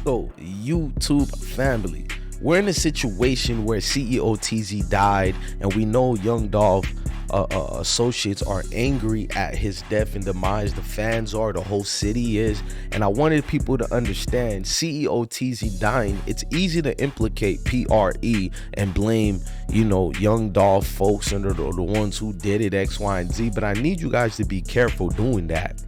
So, YouTube family, we're in a situation where CEO Teezy died, and we know Young Dolph associates are angry at his death and demise. The fans are, the whole city is, and I wanted people to understand CEO Teezy dying, it's easy to implicate PRE and blame, you know, Young Dolph folks and the ones who did it, X, Y, and Z, but I need you guys to be careful doing that.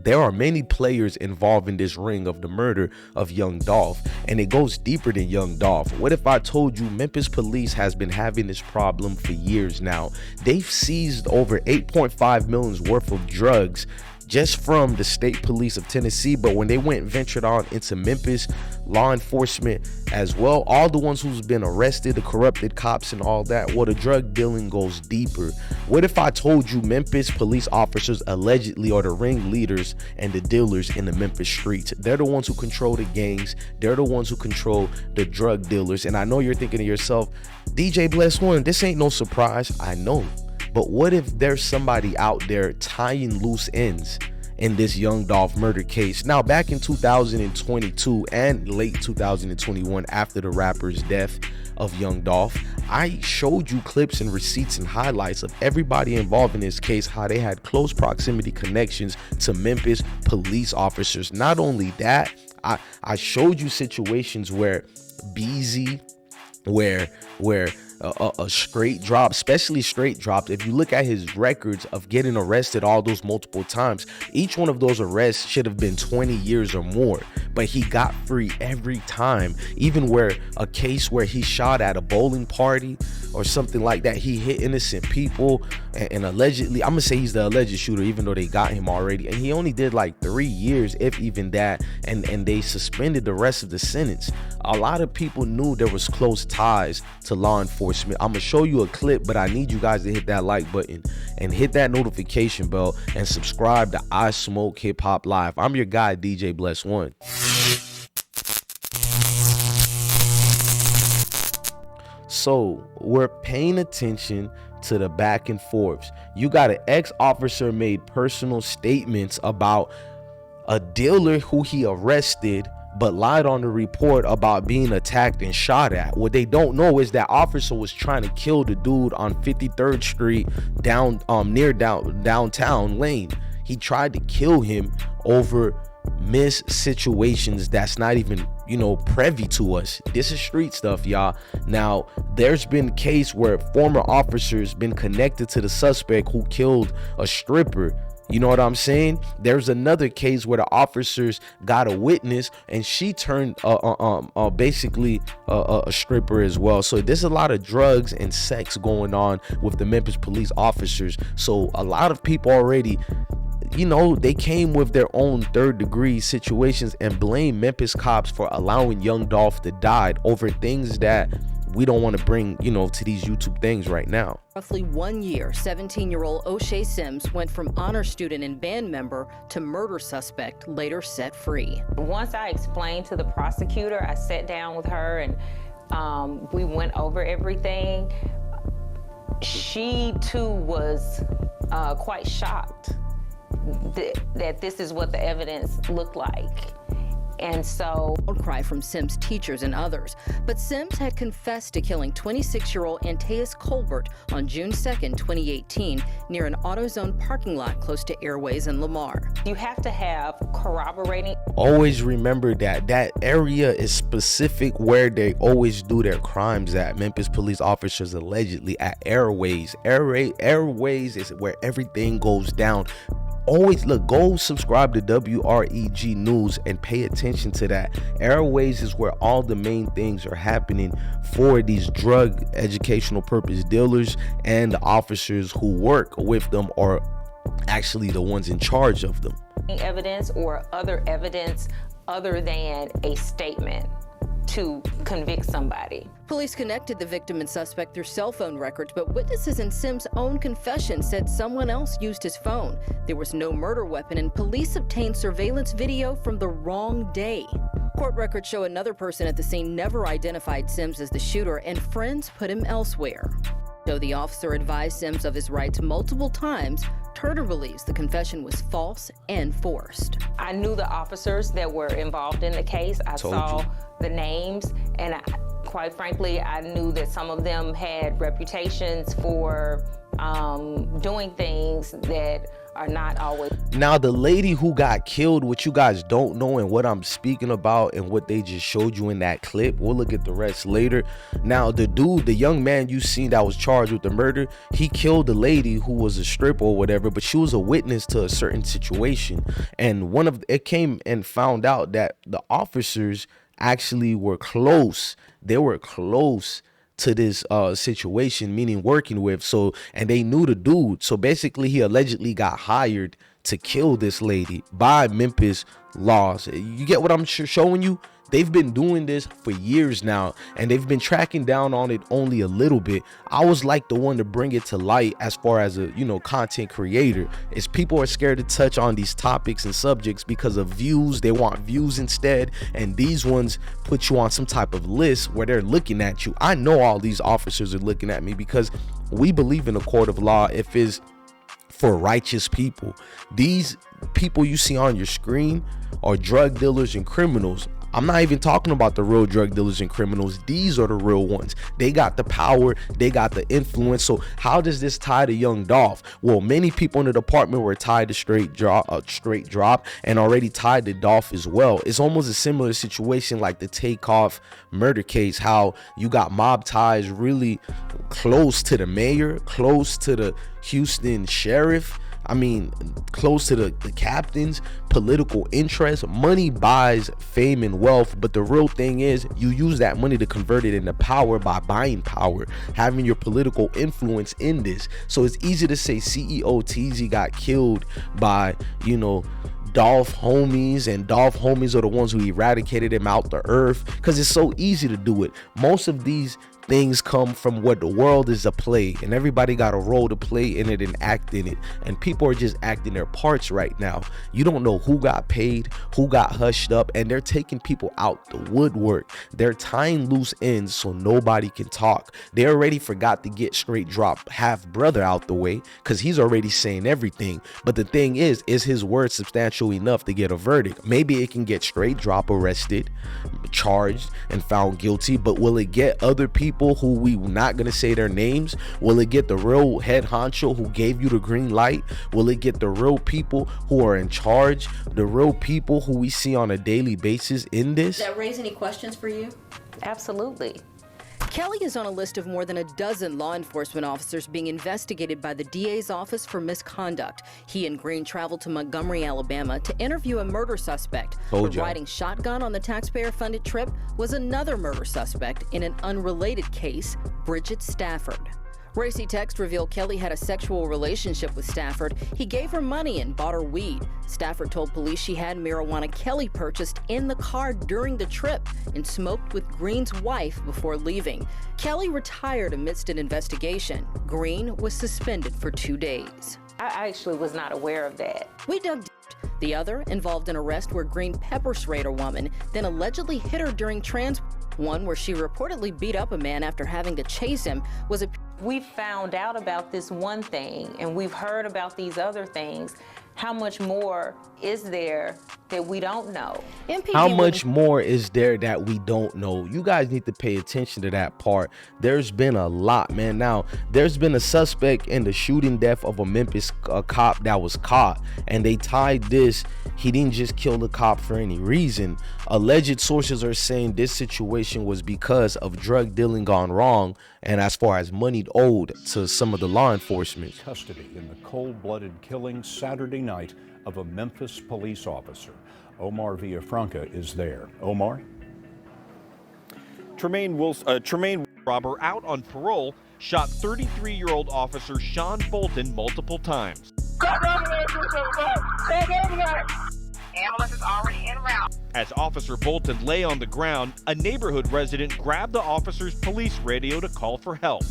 There are many players involved in this ring of the murder of Young Dolph, and it goes deeper than Young Dolph. What if I told you Memphis police has been having this problem for years now? They've seized over 8.5 million worth of drugs just from the state police of Tennessee, but when they ventured on into Memphis, law enforcement as well, all the ones who's been arrested, the corrupted cops and all that, well, the drug dealing goes deeper. What if I told you Memphis police officers allegedly are the ringleaders and the dealers in the Memphis streets? They're the ones who control the gangs, they're the ones who control the drug dealers. And I know you're thinking to yourself, DJ Bless One, this ain't no surprise. I know. But what if there's somebody out there tying loose ends in this Young Dolph murder case? Now, back in 2022 and late 2021, after the rapper's death of Young Dolph, I showed you clips and receipts and highlights of everybody involved in this case, how they had close proximity connections to Memphis police officers. Not only that, I showed you situations where BZ, where a straight drop, especially straight dropped. If you look at his records of getting arrested all those multiple times, each one of those arrests should have been 20 years or more, but he got free every time. Even where a case where he shot at a bowling party or something like that, he hit innocent people, and allegedly, I'm gonna say he's the alleged shooter, even though they got him already, and he only did like 3 years, if even that, and they suspended the rest of the sentence. A lot of people knew there was close ties to law enforcement. I'm gonna show you a clip, but I need you guys to hit that like button and hit that notification bell and subscribe to IsmokeHiphop Live. I'm your guy, DJ Bless One. So we're paying attention to the back and forths. You got an ex-officer made personal statements about a dealer who he arrested but lied on the report about being attacked and shot at. What they don't know is that officer was trying to kill the dude on 53rd Street near downtown Lane. He tried to kill him over missed situations that's not even, you know, privy to us. This is street stuff, y'all. Now, there's been a case where former officers been connected to the suspect who killed a stripper. You know what I'm saying? There's another case where the officers got a witness and she turned basically a stripper as well. So there's a lot of drugs and sex going on with the Memphis police officers. So a lot of people already, you know, they came with their own third-degree situations and blame Memphis cops for allowing Young Dolph to die over things that we don't want to bring, you know, to these YouTube things right now. Roughly 1 year, 17-year-old O'Shea Sims went from honor student and band member to murder suspect, later set free. Once I explained to the prosecutor, I sat down with her and we went over everything. She too was quite shocked that this is what the evidence looked like. And so, outcry from Sims' teachers and others. But Sims had confessed to killing 26-year-old Antaeus Colbert on June 2nd, 2018, near an AutoZone parking lot close to Airways in Lamar. You have to have corroborating. Always remember that area is specific where they always do their crimes at. Memphis police officers allegedly at Airways. Airways is where everything goes down. Always look, go subscribe to WREG News and pay attention to that. Airways is where all the main things are happening for these drug educational purpose dealers, and the officers who work with them are actually the ones in charge of them. Evidence or other evidence other than a statement to convict somebody. Police connected the victim and suspect through cell phone records, but witnesses in Sims' own confession said someone else used his phone. There was no murder weapon, and police obtained surveillance video from the wrong day. Court records show another person at the scene never identified Sims as the shooter, and friends put him elsewhere. Though the officer advised Sims of his rights multiple times, Turner believes the confession was false and forced. I knew the officers that were involved in the case. I saw the names, and quite frankly, I knew that some of them had reputations for doing things that are not always. Now, the lady who got killed, what you guys don't know and what I'm speaking about and what they just showed you in that clip, we'll look at the rest later. Now, the dude, the young man you seen that was charged with the murder, he killed the lady who was a stripper or whatever, but she was a witness to a certain situation. And it came and found out that the officers actually were close. They were close to this situation, meaning working with. So, and they knew the dude. So basically he allegedly got hired to kill this lady by Memphis laws. You get what I'm showing you? They've been doing this for years now, and they've been tracking down on it only a little bit. I was like the one to bring it to light as far as a, content creator. Is people are scared to touch on these topics and subjects because of views. They want views instead, and these ones put you on some type of list where they're looking at you. I know all these officers are looking at me because we believe in a court of law if it's for righteous people. These people you see on your screen are drug dealers and criminals. I'm not even talking about the real drug dealers and criminals. These are the real ones. They got the power, they got the influence. So how does this tie to young Dolph? Well, many people in the department were tied to straight drop and already tied to Dolph as well. It's almost a similar situation like the Takeoff murder case, how you got mob ties really close to the mayor, close to the Houston sheriff. I mean, close to the captains, political interest. Money buys fame and wealth, but the real thing is you use that money to convert it into power by buying power, having your political influence in this. So it's easy to say CEO Teezy got killed by, Dolph homies, and Dolph homies are the ones who eradicated him out the earth, because it's so easy to do it. Most of these things come from what the world is a play, and everybody got a role to play in it and act in it, and people are just acting their parts right now. You don't know who got paid, who got hushed up, and they're taking people out the woodwork. They're tying loose ends so nobody can talk. They already forgot to get straight drop half brother out the way because he's already saying everything. But the thing is his word substantial enough to get a verdict? Maybe it can get straight drop arrested, charged, and found guilty, but will it get other people who we not gonna say their names? Will it get the real head honcho who gave you the green light? Will it get the real people who are in charge, the real people who we see on a daily basis in this? Does that raise any questions for you? Absolutely. Kelly is on a list of more than a dozen law enforcement officers being investigated by the DA's office for misconduct. He and Green traveled to Montgomery, Alabama to interview a murder suspect. But riding shotgun on the taxpayer-funded trip was another murder suspect in an unrelated case, Bridget Stafford. Racy text revealed Kelly had a sexual relationship with Stafford. He gave her money and bought her weed. Stafford told police she had marijuana Kelly purchased in the car during the trip and smoked with Green's wife before leaving. Kelly retired amidst an investigation. Green was suspended for 2 days. I actually was not aware of that. We dug deep. The other involved an arrest where Green pepper sprayed a woman, then allegedly hit her during one where she reportedly beat up a man after having to chase him was a... We found out about this one thing, and we've heard about these other things. How much more is there that we don't know? How much more is there that we don't know? You guys need to pay attention to that part. There's been a lot, man. Now, there's been a suspect in the shooting death of a Memphis cop that was caught, and they tied this. He didn't just kill the cop for any reason. Alleged sources are saying this situation was because of drug dealing gone wrong, and as far as money owed to some of the law enforcement. Custody in the cold-blooded killing Saturday night of a Memphis police officer. Omar Villafranca is there. Omar? Tremaine robber out on parole shot 33-year-old officer Sean Bolton multiple times. Ambulance is already en route. As Officer Bolton lay on the ground, a neighborhood resident grabbed the officer's police radio to call for help.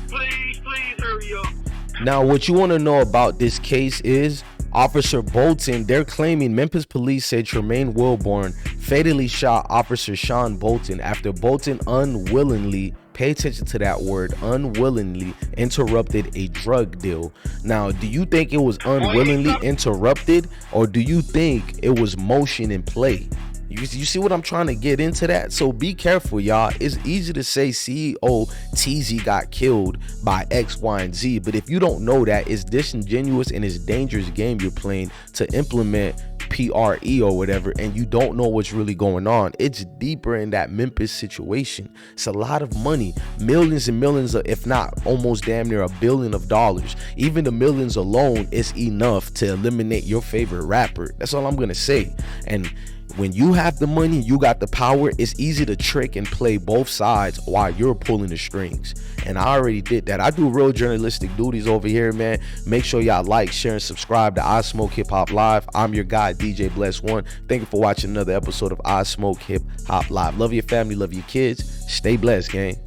Please hurry up. Now, what you want to know about this case is Officer Bolton, they're claiming Memphis police said Tremaine Wilborn fatally shot Officer Sean Bolton after Bolton unwillingly Pay attention to that word, unwillingly interrupted a drug deal. Now, do you think it was unwillingly interrupted, or do you think it was motion in play? You see what I'm trying to get into that? So be careful, y'all. It's easy to say CEO Teezy got killed by X, Y, and Z, but if you don't know that, it's disingenuous and it's dangerous game you're playing to implement PRE or whatever, and you don't know what's really going on. It's deeper in that Memphis situation. It's a lot of money, millions and millions of, if not almost damn near $1 billion. Even the millions alone is enough to eliminate your favorite rapper. That's all I'm gonna say. And when you have the money, you got the power, it's easy to trick and play both sides while you're pulling the strings. And I already did that. I do real journalistic duties over here, man. Make sure y'all like, share, and subscribe to I Smoke Hip Hop Live. I'm your guy, DJ Bless One. Thank you for watching another episode of I Smoke Hip Hop Live. Love your family, love your kids. Stay blessed, gang.